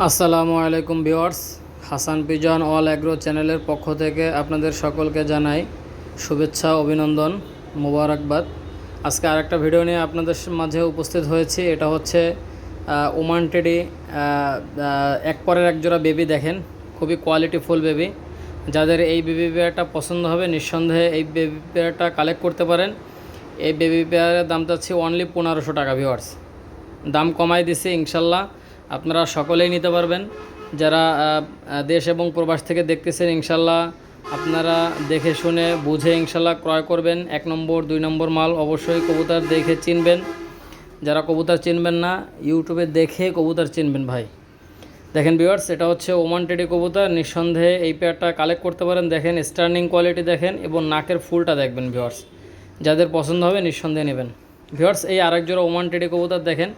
আসসালামু আলাইকুম viewers, Hasan pigeon all agro চ্যানেলের পক্ষ থেকে আপনাদের সকলকে জানাই শুভেচ্ছা, অভিনন্দন, মোবারকবাদ। আজকে আরেকটা ভিডিও নিয়ে আপনাদের মাঝে উপস্থিত হয়েছি। এটা হচ্ছে ওমান টেডি এক পরের এক জোড়া বেবি। দেখেন খুবই কোয়ালিটিফুল বেবি। যাদের এই বেবি পেয়ারটা পছন্দ হবে নিঃসন্দেহে এই বেবি পেয়ারটা কালেক্ট করতে পারেন। এই বেবি পেয়ারের দাম চাচ্ছি অনলি 1500 টাকা। ভিউয়ার্স, দাম কমাই দিছি, ইনশাল্লাহ আপনারা সকলেই নিতে পারবেন। যারা দেশ এবং প্রবাস থেকে দেখতেছেন, ইনশাল্লাহ আপনারা দেখে শুনে বুঝে ইনশাল্লাহ ক্রয় করবেন। 1 নম্বর 2 নম্বর মাল অবশ্যই কবুতর দেখে চিনবেন। যারা কবুতর চিনবেন না, ইউটিউবে দেখে কবুতর চিনবেন ভাই। দেখেন ভিউয়ার্স, এটা হচ্ছে ওমান টেডি কবুতর। নিঃসন্দেহে এই পেয়ারটা কালেক্ট করতে পারেন। দেখেন স্টার্নিং কোয়ালিটি দেখেন এবং নাকের ফুলটা দেখবেন ভিউয়ার্স। যাদের পছন্দ হবে নিঃসন্দেহে নেবেন। ভিউয়ার্স, এই আরেক জোড়া ওমান টেডি কবুতর দেখেন।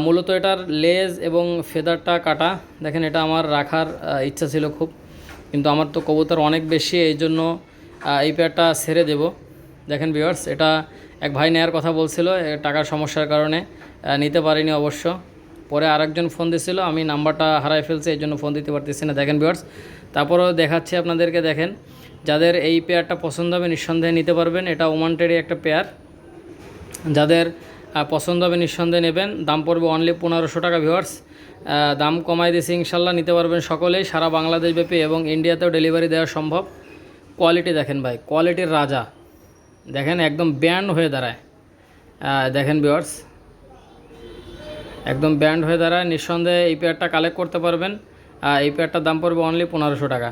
মূলত এটার লেজ এবং ফেদারটা কাটা। দেখেন এটা আমার রাখার ইচ্ছা ছিল খুব, কিন্তু আমার তো কবুতর অনেক বেশি, এই জন্য এই পেয়ারটা ছেড়ে দেব। দেখেন ভিউয়ার্স, এটা এক ভাই নেয়ার কথা বলছিল, টাকার সমস্যার কারণে নিতে পারিনি অবশ্য। পরে আরেকজন ফোন দিয়েছিল, আমি নাম্বারটা হারাই ফেলছি, এই জন্য ফোন দিতে পারতেছি না। দেখেন ভিউয়ার্স, তারপরেও দেখাচ্ছি আপনাদেরকে। দেখেন যাদের এই পেয়ারটা পছন্দ হবে নিঃসন্দেহে নিতে পারবেন। এটা ওমান টেডি একটা পেয়ার। যাদের পছন্দ হবে নিঃসন্দেহে নেবেন। দাম পড়বে অনলি 1500 টাকা। ভিউয়ার্স, দাম কমাই দিয়েছি, ইনশাল্লাহ নিতে পারবেন সকলেই, সারা বাংলাদেশ ব্যাপী এবং ইন্ডিয়াতেও ডেলিভারি দেওয়া সম্ভব। কোয়ালিটি দেখেন ভাই, কোয়ালিটির রাজা। দেখেন একদম ব্যান্ড হয়ে দাঁড়ায়। দেখেন ভিউয়ার্স, একদম ব্যান্ড হয়ে দাঁড়ায়। নিঃসন্দেহে এই পেয়ারটা কালেক্ট করতে পারবেন। এই পেয়ারটার দাম পড়বে অনলি 1500 টাকা।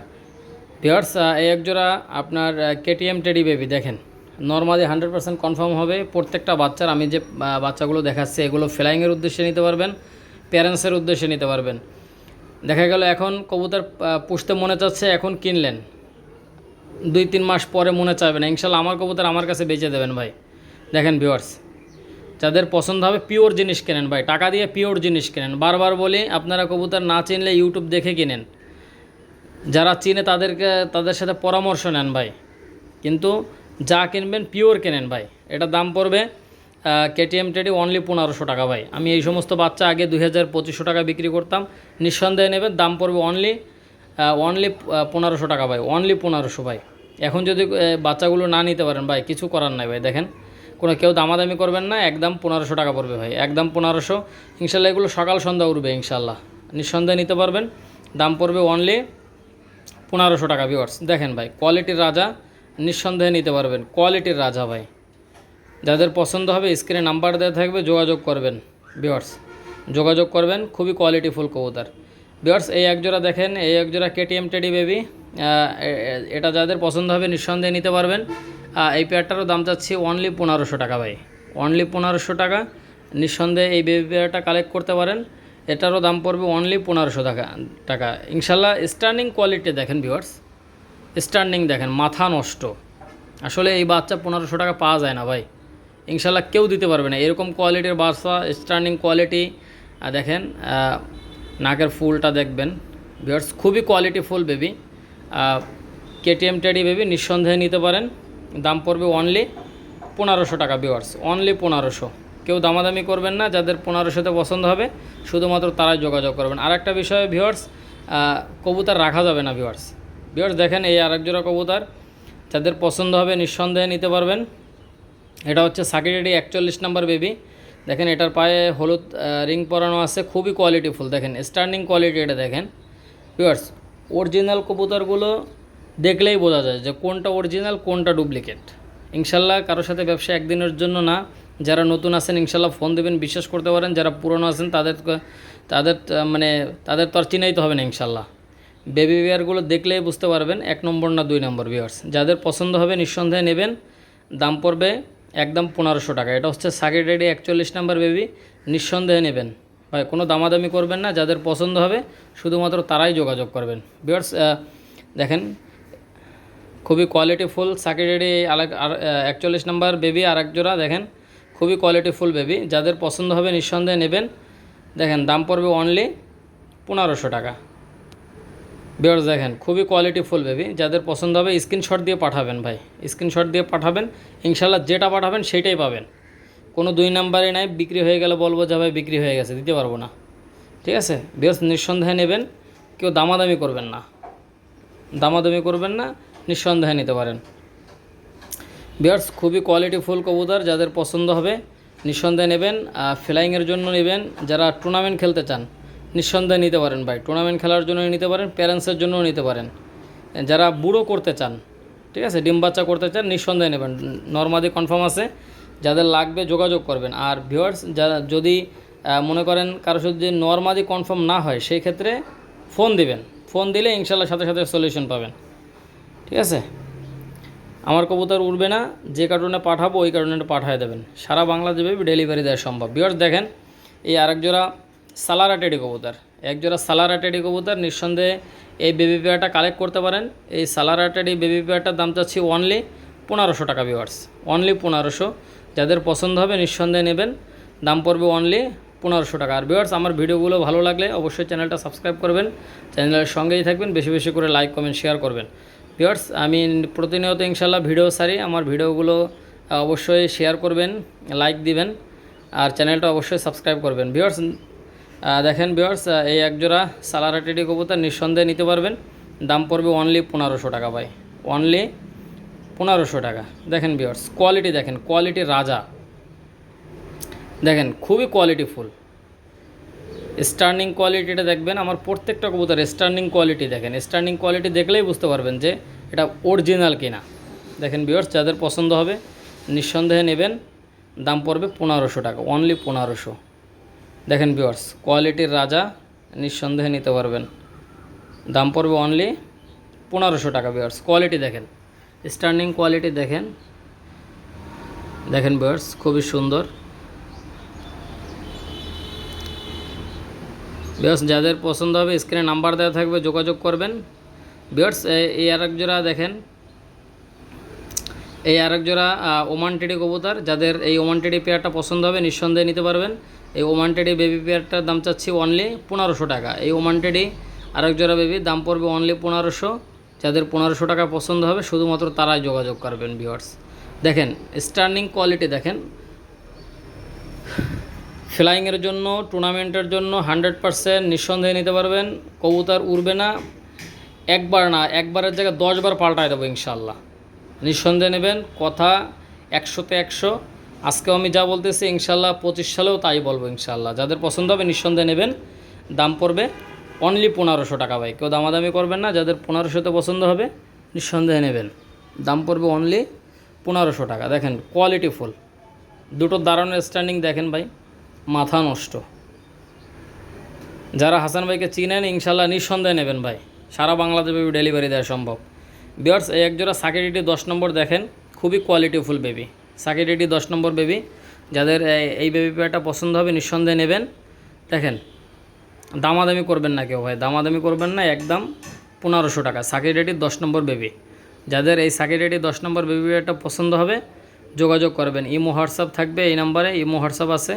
ভিউয়ার্স, এই একজোড়া আপনার কেটিএম টেডি বেবি। দেখেন নর্মালি 100% কনফার্ম হবে প্রত্যেকটা বাচ্চার। আমি যে বাচ্চাগুলো দেখাচ্ছি এগুলো ফ্লাইংয়ের উদ্দেশ্যে নিতে পারবেন, প্যারেন্টসের উদ্দেশ্যে নিতে পারবেন। দেখা গেল এখন কবুতর পুষতে মনে চাচ্ছে, এখন কিনলেন, 2-3 মাস পরে মনে চাইবে না। ইনশাল্লাহ আমার কবুতর আমার কাছে বেচে দেবেন ভাই। দেখেন ভিউয়ার্স, যাদের পছন্দ হবে পিওর জিনিস কেনেন ভাই, টাকা দিয়ে পিওর জিনিস কেনেন। বারবার বলি, আপনারা কবুতর না চিনলে ইউটিউব দেখে কিনেন। যারা চিনে তাদের সাথে পরামর্শ নেন ভাই, কিন্তু যা কিনবেন পিওর কেনেন ভাই। এটা দাম পড়বে কেটিএম টেডি অনলি 1500 টাকা ভাই। আমি এই সমস্ত বাচ্চা আগে 2000-2500 টাকা বিক্রি করতাম। নিঃসন্দেহে নেবেন, দাম পড়বে অনলি 1500 টাকা ভাই, অনলি 1500 ভাই। এখন যদি বাচ্চাগুলো না নিতে পারেন ভাই, কিছু করার নাই ভাই। দেখেন কেউ দামাদামি করবেন না, একদম 1500 টাকা পড়বে ভাই, একদম 1500। ইনশাল্লাহ এগুলো সকাল সন্ধ্যা উঠবে ইনশাল্লাহ, নিঃসন্দেহে নিতে পারবেন। দাম পড়বে অনলি 1500 টাকা। ভিউয়ার্স দেখেন ভাই, কোয়ালিটির রাজা, নিঃসন্দেহে নিতে পারবেন, কোয়ালিটির রাজা ভাই। যাদের পছন্দ হবে স্ক্রিনে নাম্বার দেওয়া থাকবে, যোগাযোগ করবেন ভিউয়ার্স, যোগাযোগ করবেন। খুবই কোয়ালিটিফুল কবুতর। ভিউয়ার্স, এই একজোড়া দেখেন, এই একজোড়া কেটিএম টেডি বেবি। এটা যাদের পছন্দ হবে নিঃসন্দেহে নিতে পারবেন। এই পেয়ারটারও দাম চাচ্ছি অনলি 1500 টাকা ভাই, অনলি 1500 টাকা। নিঃসন্দেহে এই বেবি পেয়ারটা কালেক্ট করতে পারেন। এটারও দাম পড়বে অনলি 1500 টাকা ইনশাল্লাহ। স্টার্নিং কোয়ালিটি দেখেন ভিউয়ার্স, স্টার্নিং দেখেন, মাথা নষ্ট। আসলে এই বাচ্চা 1500 টাকা পাওয়া যায় না ভাই, ইনশাল্লাহ কেউ দিতে পারবে না এরকম কোয়ালিটির বাচ্চা। স্টার্নিং কোয়ালিটি দেখেন, নাকের ফুলটা দেখবেন ভিউয়ার্স, খুবই কোয়ালিটিফুল বেবি। কেটিএম টেডি বেবি, নিঃসন্দেহে নিতে পারেন। দাম পড়বে অনলি 1500 টাকা ভিউয়ার্স, অনলি 1500। কেউ দামাদামি করবেন না। যাদের 1500তে পছন্দ হবে শুধুমাত্র তারাই যোগাযোগ করবেন। আর একটা বিষয় ভিউয়ার্স, কবুতর রাখা যাবে না ভিউয়ার্স। দেখেন এই আরেক জোড়া কবুতর, যাদের পছন্দ হবে নিঃসন্দেহে নিতে পারবেন। এটা হচ্ছে সাকি টেডি 41 নম্বর বেবি। দেখেন এটার পায়ে হলুদ রিং পরানো আছে, খুবই কোয়ালিটিফুল। দেখেন স্টার্নিং কোয়ালিটি, এটা দেখেন ভিউয়ার্স। অরিজিনাল কবুতরগুলো দেখলেই বোঝা যায় যে কোনটা অরিজিনাল কোনটা ডুপ্লিকেট। ইনশাল্লাহ কারোর সাথে ব্যবসা একদিনের জন্য না। যারা নতুন আছেন ইনশাল্লাহ ফোন দেবেন, বিশ্বাস করতে পারেন। যারা পুরনো আছেন তাদের তো আর চিনাইতে হবে না ইনশাল্লাহ। বেবি বিয়ারগুলো দেখলেই বুঝতে পারবেন 1 নম্বর না 2 নম্বর। ভিউয়ার্স, যাদের পছন্দ হবে নিঃসন্দেহে নেবেন। দাম পড়বে একদম 1500 টাকা। এটা হচ্ছে সাকি টেডি 41 নম্বর বেবি, নিঃসন্দেহে নেবেন ভাই, কোনো দামাদামি করবেন না। যাদের পছন্দ হবে শুধুমাত্র তারাই যোগাযোগ করবেন। ভিউয়ার্স দেখেন, খুবই কোয়ালিটিফুল সাকি টেডি 41 নম্বর বেবি। আর এক জোড়া দেখেন, খুবই কোয়ালিটিফুল বেবি। যাদের পছন্দ হবে নিঃসন্দেহে নেবেন। দেখেন দাম পড়বে অনলি 1500 টাকা। ভিউয়ার্স দেখেন, খুবই কোয়ালিটিফুল বেবি। যাদের পছন্দ হবে স্ক্রিনশট দিয়ে পাঠাবেন ভাই, স্ক্রিনশট দিয়ে পাঠাবেন। ইনশাল্লাহ যেটা পাঠাবেন সেইটাই পাবেন। কোনো 2 নাম্বারই নাই, বিক্রি হয়ে গেলে বলবো যে ভাই বিক্রি হয়ে গেছে, দিতে পারবো না। ঠিক আছে ভিউয়ার্স, নিঃসন্দেহে নেবেন, কেউ দামাদামি করবেন না, নিঃসন্দেহে নিতে পারেন। ভিউয়ার্স, খুবই কোয়ালিটিফুল কবুতর, যাদের পছন্দ হবে নিঃসন্দেহে নেবেন। ফ্লাইংয়ের জন্য নেবেন, যারা টুর্নামেন্ট খেলতে চান নিঃসন্দেহে নিতে পারেন ভাই, টুর্নামেন্ট খেলার জন্য নিতে পারেন, প্যারেন্টসের জন্যও নিতে পারেন। যারা বুড়ো করতে চান, ঠিক আছে, ডিম বাচ্চা করতে চান, নিঃসন্দেহে নেবেন। নরমাদি কনফার্ম আছে, যাদের লাগবে যোগাযোগ করবেন। আর ভিউয়ার্স, যারা যদি মনে করেন কারো সাথে যদি নরমাদি কনফার্ম না হয়, সেই ক্ষেত্রে ফোন দিবেন, ফোন দিলে ইনশাল্লাহ সাথে সাথে সলিউশন পাবেন। ঠিক আছে, আমার কবুতর উড়বে না, যে কারণে পাঠাবো ওই কারণে পাঠিয়ে দেবেন, সারা বাংলাদেশে ডেলিভারি দেওয়া সম্ভব। ভিউয়ার্স দেখেন, এই আরেক জোড়া সালারা টেডি কবুতর, এক জোড়া সালারা টেডি কবুতর, নিঃসন্দেহে এই বেবি পেয়ারটা কালেক্ট করতে পারেন। এই সালারা টেডি বেবি পেয়ারটার দাম চাচ্ছি অনলি 1500 টাকা। ভিউয়ার্স, অনলি 1500, যাদের পছন্দ হবে নিঃসন্দেহে নেবেন, দাম পড়বে অনলি 1500 টাকা। আর ভিউয়ার্স, আমার ভিডিওগুলো ভালো লাগলে অবশ্যই চ্যানেলটা সাবস্ক্রাইব করবেন, চ্যানেলের সঙ্গেই থাকবেন, বেশি বেশি করে লাইক কমেন্ট শেয়ার করবেন। ভিউয়ার্স, আমি প্রতিনিয়ত ইনশাল্লাহ ভিডিও ছাড়ি, আমার ভিডিওগুলো অবশ্যই শেয়ার করবেন, লাইক দিবেন, আর চ্যানেলটা অবশ্যই সাবস্ক্রাইব করবেন। ভিউয়ার্স দেখেন, ভিউয়ার্স এই একজোড়া সালারা টেডি কবুতর নিঃসন্দেহে নিতে পারবেন, দাম পড়বে অনলি 1500 টাকা ভাই, অনলি 1500 টাকা। দেখেন ভিউয়ার্স, কোয়ালিটি দেখেন, কোয়ালিটি রাজা, দেখেন খুবই কোয়ালিটিফুল। স্টার্নিং কোয়ালিটিটা দেখবেন, আমার প্রত্যেকটা কবুতর স্টার্নিং কোয়ালিটি দেখেন, স্টার্নিং কোয়ালিটি দেখলেই বুঝতে পারবেন যে এটা অরিজিনাল কিনা। দেখেন ভিউয়ার্স, যাদের পছন্দ হবে নিঃসন্দেহে নেবেন, দাম পড়বে 1500 টাকা, অনলি 1500। দেখেন ভিউয়ার্স, কোয়ালিটির রাজা, নিঃসন্দেহে নিতে পারবেন, দাম পড়বে অনলি 1500 টাকা। ভিউয়ার্স, কোয়ালিটি দেখেন, স্টার্নিং কোয়ালিটি দেখেন, দেখেন ভিউয়ার্স খুবই সুন্দর। ভিউয়ার্স, যাদের পছন্দ হবে স্ক্রিনে নাম্বার দেওয়া থাকবে, যোগাযোগ করবেন। ভিউয়ার্স, এই আরেক জোড়া দেখেন, এই আরেক জোড়া ওমান টেডি কবুতর, যাদের এই ওমান টেডি পেয়ারটা পছন্দ হবে নিঃসন্দেহে নিতে পারবেন। এই ওমান টেডি বেবি পেয়ারটার দাম চাচ্ছি অনলি 1500 টাকা। এই ওমান টেডি আরেক জোড়া বেবি, দাম পড়বে অনলি 1500। যাদের 1500 টাকা পছন্দ হবে শুধুমাত্র তারাই যোগাযোগ করবেন। ভিউয়ার্স দেখেন, স্টার্নিং কোয়ালিটি দেখেন, ফ্লাইংয়ের জন্য, টুর্নামেন্টের জন্য 100% নিঃসন্দেহে নিতে পারবেন। কবুতর উড়বে না, একবার না, একবারের জায়গায় 10 বার পাল্টায় দেবো ইনশাল্লাহ। নিঃসন্দেহে নেবেন, কথা 100তে 100। আজকেও আমি যা বলতেছি ইনশাল্লাহ 25 সালেও তাই বলবো ইনশাল্লাহ। যাদের পছন্দ হবে নিঃসন্দেহে নেবেন, দাম পড়বে অনলি 1500 টাকা ভাই, কেউ দামাদামি করবেন না। যাদের 1500তে পছন্দ হবে নিঃসন্দেহে নেবেন, দাম পড়বে অনলি 1500 টাকা। দেখেন কোয়ালিটিফুল, দুটো দারুণ স্ট্যান্ডিং দেখেন ভাই, মাথা নষ্ট। যারা হাসান ভাইকে চিনেন ইনশাল্লাহ নিঃসন্দেহে নেবেন ভাই, সারা বাংলাদেশে ডেলিভারি দেওয়া সম্ভব। ভিউয়ার্স, এই একজোড়া সাকিডিটি 10 নম্বর দেখেন, খুবই কোয়ালিটিফুল বেবি, সাকিডিটি 10 নম্বর বেবি। যাদের এই বেবি পেয়ারটা পছন্দ হবে নিঃসন্দেহে নেবেন। দেখেন, দামাদামি করবেন না কেউ ভাই, দামাদামি করবেন না, একদম 1500 টাকা সাকিডিটির 10 নম্বর বেবি। যাদের এই সাকিডিটি 10 নম্বর বেবি পেয়ারটা পছন্দ হবে যোগাযোগ করবেন, ইমো হোয়াটসঅ্যাপ থাকবে এই নাম্বারে, ইমো হোয়াটসঅ্যাপ আছে,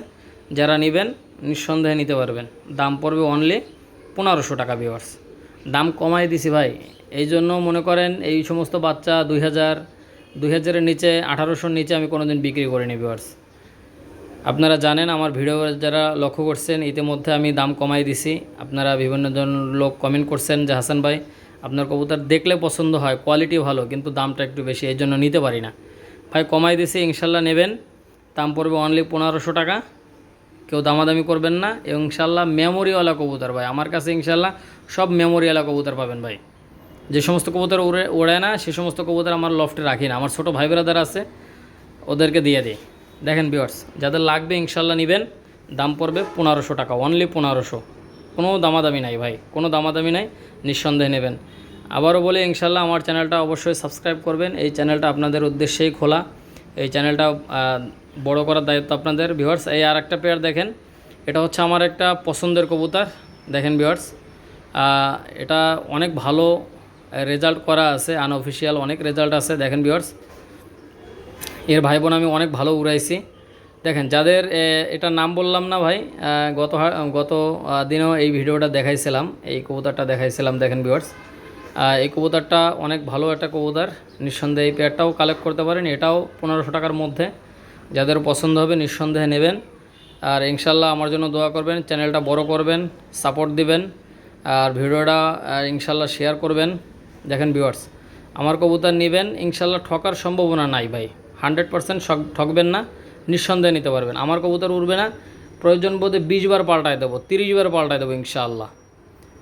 যারা নেবেন নিঃসন্দেহে নিতে পারবেন, দাম পড়বে অনলি 1500 টাকা। ভিউয়ার্স, দাম কমাই দিছি ভাই, এই জন্য মনে করেন এই সমস্ত বাচ্চা 2000-2000-এর নিচে, 1800-র নিচে আমি কোনোদিন বিক্রি করিনি। ভিউয়ার্স, আপনারা জানেন, আমার ভিডিও যারা লক্ষ্য করছেন ইতিমধ্যে আমি দাম কমাই দিছি। আপনারা বিভিন্ন জন লোক কমেন্ট করছেন যে হাসান ভাই আপনার কবুতর দেখলে পছন্দ হয়, কোয়ালিটি ভালো, কিন্তু দামটা একটু বেশি, এই জন্য নিতে পারি না। ভাই কমাই দিছি, ইনশাল্লাহ নেবেন, দাম পড়বে অনলি 1500 টাকা, কেউ দামাদামি করবেন না। এবং ইনশাল্লাহ মেমোরিওয়ালা কবুতর ভাই, আমার কাছে ইনশাল্লাহ সব মেমোরিওয়ালা কবুতর পাবেন ভাই। যে সমস্ত কবুতর ওড়ে না সে সমস্ত কবুতর আমার লফটে রাখি না, আমার ছোটো ভাই ব্রাদার আছে ওদেরকে দিয়ে দিই। দেখেন ভিউয়ার্স, যাদের লাগবে ইনশাল্লাহ নেবেন, দাম পড়বে 1500 টাকা, অনলি 1500, কোনো দামাদামি নাই ভাই, কোনো দামাদামি নাই, নিঃসন্দেহে নেবেন। আবারও বলে ইনশাল্লাহ আমার চ্যানেলটা অবশ্যই সাবস্ক্রাইব করবেন, এই চ্যানেলটা আপনাদের উদ্দেশ্যেই খোলা, এই চ্যানেলটা বড় করার দায়িত্ব আপনাদের। ভিউয়ার্স, এই আর একটা পেয়ার দেখেন, এটা হচ্ছে আমার একটা পছন্দের কবুতর। দেখেন ভিউয়ার্স, এটা অনেক ভালো রেজাল্ট করা আছে, আনঅফিসিয়াল অনেক রেজাল্ট আছে। দেখেন ভিউয়ার্স, এর ভাই বোন আমি অনেক ভালো উড়াইছি। দেখেন, যাদের এটার নাম বললাম না ভাই, গত দিনেও এই ভিডিওটা দেখাইছিলাম, এই কবুতরটা দেখাইছিলাম। দেখেন ভিউয়ার্স, এই কবুতরটা অনেক ভালো একটা কবুতর, নিঃসন্দেহে এই পেয়ারটাও কালেক্ট করতে পারেন, এটাও 1500 টাকার মধ্যে। যাদের পছন্দ হবে নিঃসন্দেহে নেবেন, আর ইনশাল্লাহ আমার জন্য দোয়া করবেন, চ্যানেলটা বড় করবেন, সাপোর্ট দিবেন, আর ভিডিওটা ইনশাল্লাহ শেয়ার করবেন। দেখেন ভিউয়ার্স, আমার কবুতর নেবেন, ইনশাল্লাহ ঠকার সম্ভাবনা নাই ভাই, 100% ঠকবেন না, নিঃসন্দেহে নিতে পারবেন। আমার কবুতর উড়বে না, প্রয়োজন বোধে 20 বার পাল্টায় দেবো, 30 বার পাল্টায় দেবো ইনশাআল্লাহ।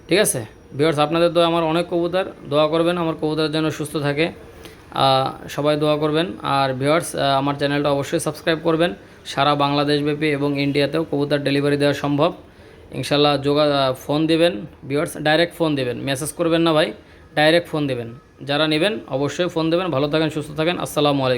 ঠিক আছে ভিউয়ার্স, আপনাদের দোয়া আমার অনেক কবুতর, দোয়া করবেন আমার কবুতরের যেন সুস্থ থাকে, সবাই দোয়া করবেন। আর ভিউয়ার্স, আমার চ্যানেলটা অবশ্যই সাবস্ক্রাইব করবেন। সারা বাংলাদেশব্যাপী এবং ইন্ডিয়াতেও কবুতর ডেলিভারি দেওয়া সম্ভব ইনশাল্লাহ। ফোন দিবেন ভিউয়ার্স, ডাইরেক্ট ফোন দিবেন, মেসেজ করবেন না ভাই, ডাইরেক্ট ফোন দিবেন। যারা নেবেন অবশ্যই ফোন দেবেন। ভালো থাকেন, সুস্থ থাকেন, আসসালামু আলাইকুম।